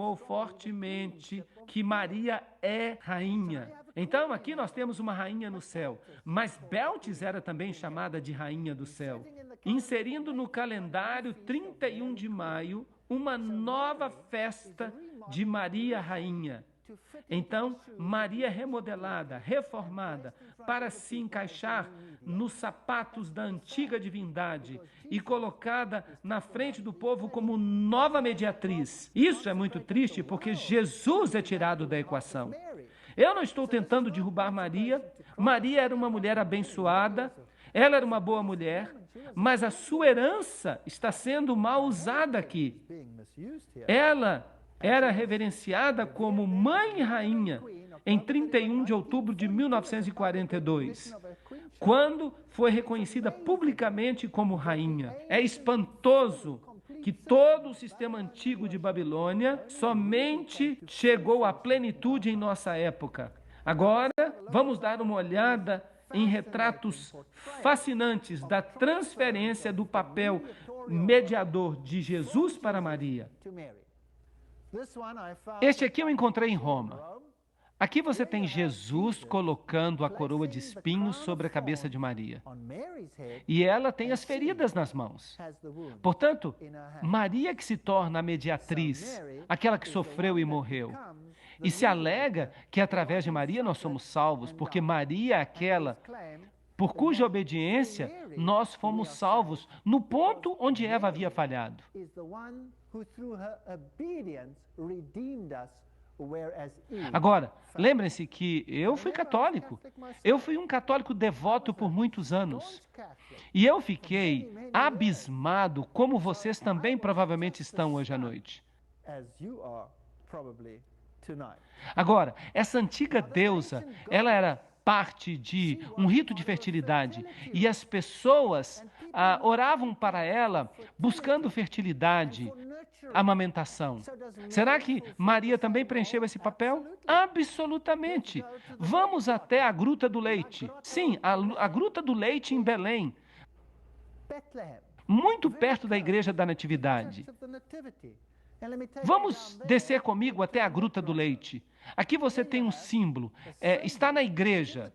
afirmou fortemente que Maria é rainha. Então, aqui nós temos uma rainha no céu, mas Beltis era também chamada de rainha do céu, inserindo no calendário 31 de maio uma nova festa de Maria Rainha. Então, Maria remodelada, reformada, para se encaixar nos sapatos da antiga divindade e colocada na frente do povo como nova mediatriz. Isso é muito triste porque Jesus é tirado da equação. Eu não estou tentando derrubar Maria. Maria era uma mulher abençoada, ela era uma boa mulher, mas a sua herança está sendo mal usada aqui. Ela era reverenciada como mãe e rainha em 31 de outubro de 1942, quando foi reconhecida publicamente como rainha. É espantoso que todo o sistema antigo de Babilônia somente chegou à plenitude em nossa época. Agora, vamos dar uma olhada em retratos fascinantes da transferência do papel mediador de Jesus para Maria. Este aqui eu encontrei em Roma. Aqui você tem Jesus colocando a coroa de espinhos sobre a cabeça de Maria. E ela tem as feridas nas mãos. Portanto, Maria que se torna a mediatriz, aquela que sofreu e morreu. E se alega que através de Maria nós somos salvos, porque Maria é aquela por cuja obediência nós fomos salvos no ponto onde Eva havia falhado. Agora, lembrem-se que eu fui católico. Eu fui um católico devoto por muitos anos. E eu fiquei abismado, como vocês também provavelmente estão hoje à noite. Agora, essa antiga deusa, ela era parte de um rito de fertilidade e as pessoas oravam para ela buscando fertilidade, amamentação. Será que Maria também preencheu esse papel? Absolutamente. Vamos até a Gruta do Leite. Sim, a Gruta do Leite em Belém, muito perto da Igreja da Natividade. Vamos descer comigo até a Gruta do Leite. Aqui você tem um símbolo, está na igreja,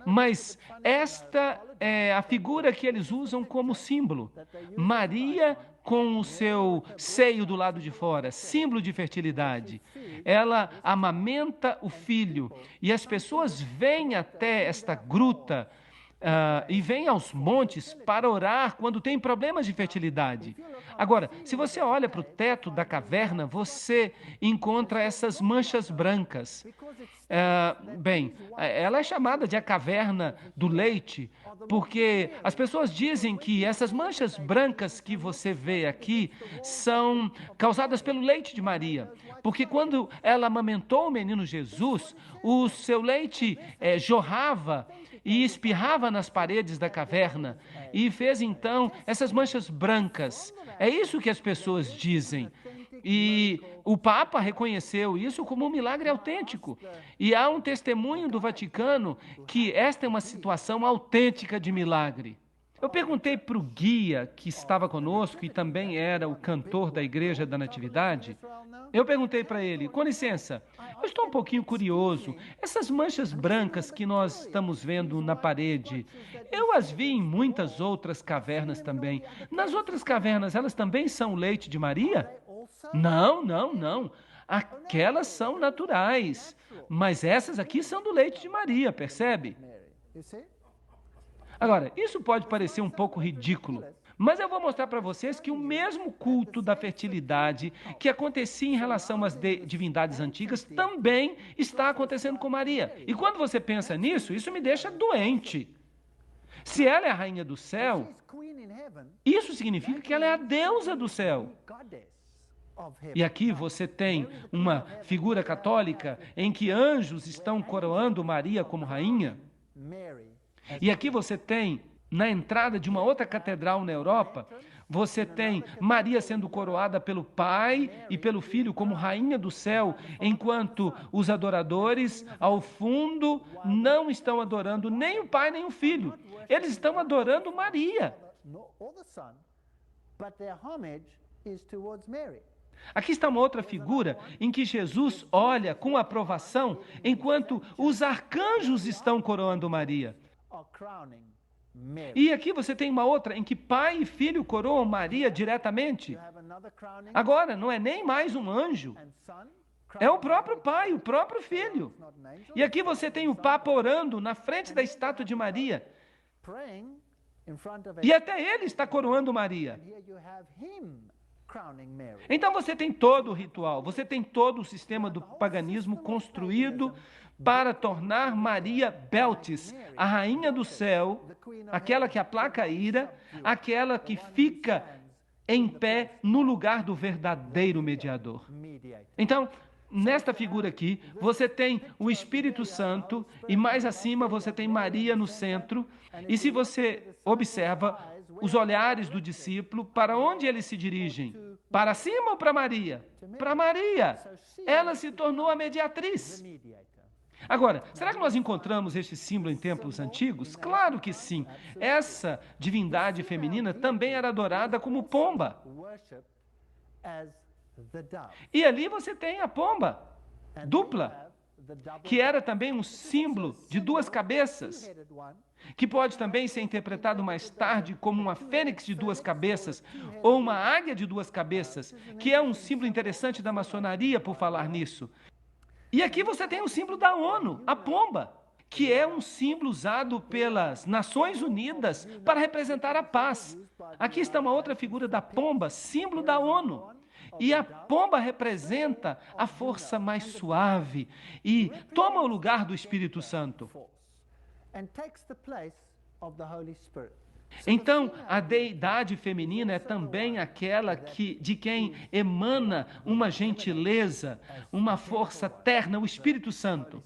mas esta é a figura que eles usam como símbolo. Maria com o seu seio do lado de fora, símbolo de fertilidade. Ela amamenta o filho e as pessoas vêm até esta gruta e vêm aos montes para orar quando tem problemas de fertilidade. Agora, se você olha para o teto da caverna, você encontra essas manchas brancas. Ela é chamada de a caverna do leite, porque as pessoas dizem que essas manchas brancas que você vê aqui são causadas pelo leite de Maria. Porque quando ela amamentou o menino Jesus, o seu leite jorrava e espirrava nas paredes da caverna e fez então essas manchas brancas. É isso que as pessoas dizem. E o Papa reconheceu isso como um milagre autêntico. E há um testemunho do Vaticano que esta é uma situação autêntica de milagre. Eu perguntei para o guia que estava conosco e também era o cantor da Igreja da Natividade, eu perguntei para ele, com licença, eu estou um pouquinho curioso, essas manchas brancas que nós estamos vendo na parede, eu as vi em muitas outras cavernas também. Nas outras cavernas, elas também são leite de Maria? Não, não, não. Aquelas são naturais, mas essas aqui são do leite de Maria, percebe? Agora, isso pode parecer um pouco ridículo, mas eu vou mostrar para vocês que o mesmo culto da fertilidade que acontecia em relação às divindades antigas também está acontecendo com Maria. E quando você pensa nisso, isso me deixa doente. Se ela é a rainha do céu, isso significa que ela é a deusa do céu. E aqui você tem uma figura católica em que anjos estão coroando Maria como rainha. E aqui você tem, na entrada de uma outra catedral na Europa, você tem Maria sendo coroada pelo Pai e pelo Filho como rainha do céu, enquanto os adoradores, ao fundo, não estão adorando nem o Pai nem o Filho. Eles estão adorando Maria. Aqui está uma outra figura em que Jesus olha com aprovação enquanto os arcanjos estão coroando Maria. E aqui você tem uma outra em que pai e filho coroam Maria diretamente. Agora, não é nem mais um anjo, é o próprio pai, o próprio filho. E aqui você tem o Papa orando na frente da estátua de Maria. E até ele está coroando Maria. Então você tem todo o ritual, você tem todo o sistema do paganismo construído para tornar Maria Beltis, a rainha do céu, aquela que aplaca a ira, aquela que fica em pé no lugar do verdadeiro mediador. Então, nesta figura aqui, você tem o Espírito Santo e mais acima você tem Maria no centro. E se você observa os olhares do discípulo, para onde eles se dirigem? Para cima ou para Maria? Para Maria. Ela se tornou a mediatriz. Agora, será que nós encontramos este símbolo em templos antigos? Claro que sim. Essa divindade feminina também era adorada como pomba. E ali você tem a pomba dupla, que era também um símbolo de duas cabeças, que pode também ser interpretado mais tarde como uma fênix de duas cabeças, ou uma águia de duas cabeças, que é um símbolo interessante da maçonaria, por falar nisso. E aqui você tem o símbolo da ONU, a pomba, que é um símbolo usado pelas Nações Unidas para representar a paz. Aqui está uma outra figura da pomba, símbolo da ONU. E a pomba representa a força mais suave e toma o lugar do Espírito Santo. Então, a deidade feminina é também aquela de quem emana uma gentileza, uma força terna, o Espírito Santo.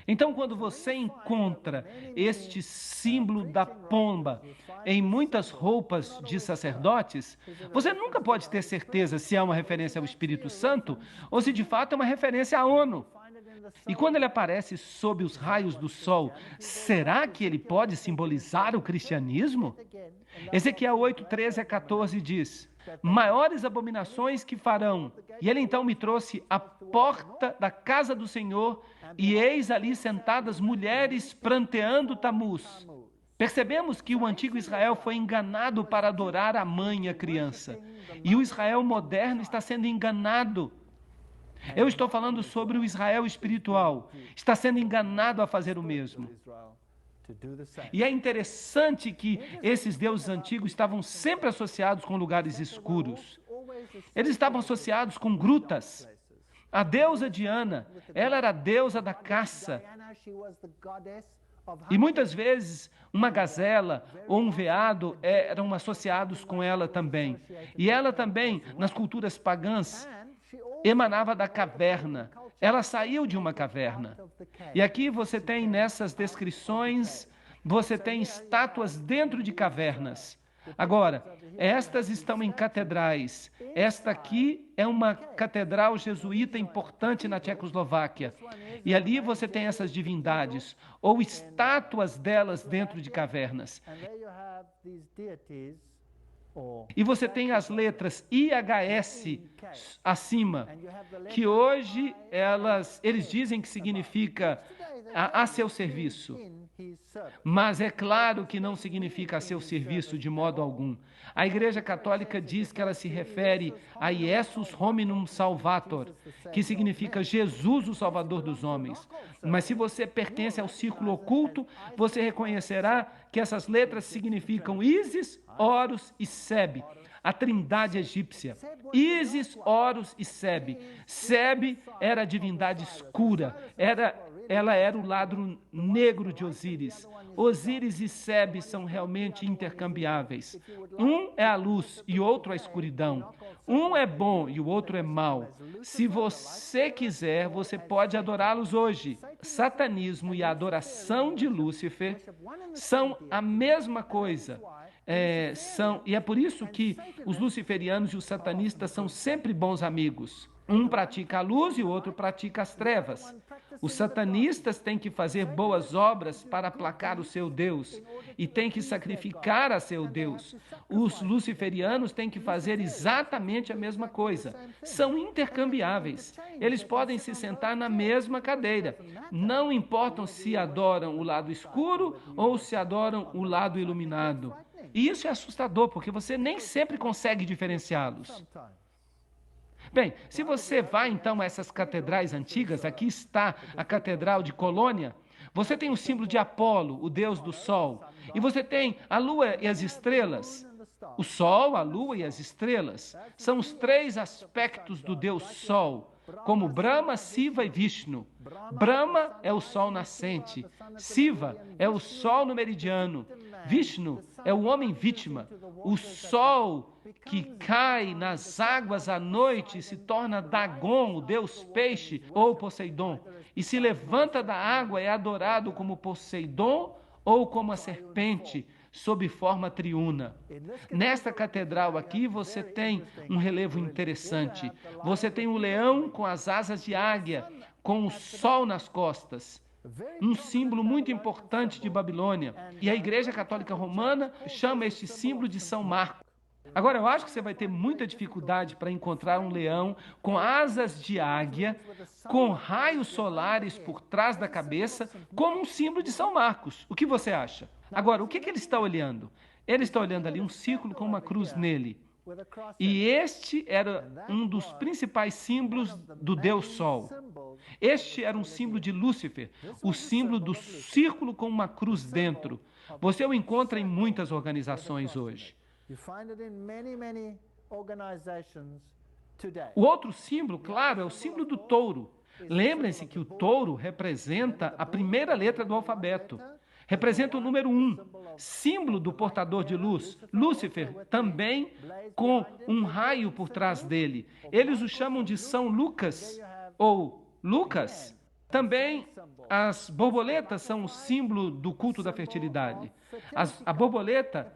Então, quando você encontra este símbolo da pomba em muitas roupas de sacerdotes, você nunca pode ter certeza se é uma referência ao Espírito Santo ou se de fato é uma referência à ONU. E quando ele aparece sob os raios do sol, será que ele pode simbolizar o cristianismo? Ezequiel 8, 13 a 14 diz: maiores abominações que farão. E ele então me trouxe à porta da casa do Senhor, e eis ali sentadas mulheres pranteando Tamuz. Percebemos que o antigo Israel foi enganado para adorar a mãe e a criança. E o Israel moderno está sendo enganado. Eu estou falando sobre o Israel espiritual. Está sendo enganado a fazer o mesmo. E é interessante que esses deuses antigos estavam sempre associados com lugares escuros. Eles estavam associados com grutas. A deusa Diana, ela era a deusa da caça. E muitas vezes uma gazela ou um veado eram associados com ela também. E ela também, nas culturas pagãs, emanava da caverna. Ela saiu de uma caverna. E aqui você tem nessas descrições, você tem estátuas dentro de cavernas. Agora, estas estão em catedrais. Esta aqui é uma catedral jesuíta importante na Tchecoslováquia. E ali você tem essas divindades, ou estátuas delas dentro de cavernas. E você tem as letras IHS acima, que hoje eles dizem que significa a seu serviço. Mas é claro que não significa a seu serviço de modo algum. A Igreja Católica diz que ela se refere a Iesus Hominum Salvator, que significa Jesus, o Salvador dos homens. Mas se você pertence ao círculo oculto, você reconhecerá que essas letras significam Ísis, Horus e Sebe, a trindade egípcia. Ísis, Horus e Sebe. Sebe era a divindade escura, ela era o lado negro de Osíris. Osíris e Sebe são realmente intercambiáveis. Um é a luz e outro a escuridão. Um é bom e o outro é mau. Se você quiser, você pode adorá-los hoje. Satanismo e a adoração de Lúcifer são a mesma coisa. E é por isso que os luciferianos e os satanistas são sempre bons amigos. Um pratica a luz e o outro pratica as trevas. Os satanistas têm que fazer boas obras para aplacar o seu Deus e têm que sacrificar a seu Deus. Os luciferianos têm que fazer exatamente a mesma coisa. São intercambiáveis. Eles podem se sentar na mesma cadeira. Não importam se adoram o lado escuro ou se adoram o lado iluminado. E isso é assustador, porque você nem sempre consegue diferenciá-los. Bem, se você vai então a essas catedrais antigas, aqui está a Catedral de Colônia, você tem o símbolo de Apolo, o deus do sol, e você tem a lua e as estrelas. O sol, a lua e as estrelas são os três aspectos do deus sol, como Brahma, Siva e Vishnu. Brahma é o sol nascente, Siva é o sol no meridiano, Vishnu é o homem vítima, o sol que cai nas águas à noite e se torna Dagon, o deus peixe ou Poseidon, e se levanta da água é adorado como Poseidon ou como a serpente, sob forma triuna. Nesta catedral aqui você tem um relevo interessante. Você tem o leão com as asas de águia, com o sol nas costas. Um símbolo muito importante de Babilônia. E a Igreja Católica Romana chama este símbolo de São Marcos. Agora, eu acho que você vai ter muita dificuldade para encontrar um leão com asas de águia, com raios solares por trás da cabeça, como um símbolo de São Marcos. O que você acha? Agora, o que ele está olhando? Ele está olhando ali um círculo com uma cruz nele. E este era um dos principais símbolos do Deus Sol. Este era um símbolo de Lúcifer, o símbolo do círculo com uma cruz dentro. Você o encontra em muitas organizações hoje. O outro símbolo, claro, é o símbolo do touro. Lembrem-se que o touro representa a primeira letra do alfabeto. Representa o número 1, símbolo do portador de luz. Lúcifer, também com um raio por trás dele. Eles o chamam de São Lucas ou Lucas. Também as borboletas são o símbolo do culto da fertilidade. A borboleta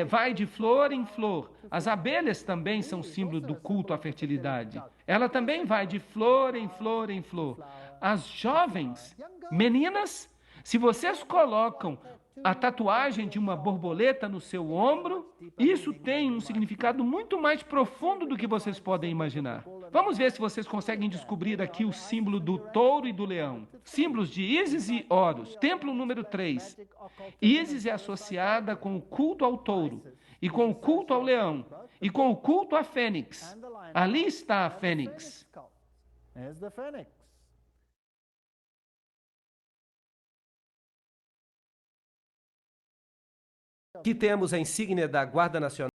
vai de flor em flor. As abelhas também são símbolo do culto à fertilidade. Ela também vai de flor em flor em flor. As jovens meninas, se vocês colocam a tatuagem de uma borboleta no seu ombro, isso tem um significado muito mais profundo do que vocês podem imaginar. Vamos ver se vocês conseguem descobrir aqui o símbolo do touro e do leão. Símbolos de Ísis e Horus. Templo número 3. Ísis é associada com o culto ao touro, e com o culto ao leão, e com o culto à fênix. Ali está a fênix. Aqui temos a insígnia da Guarda Nacional.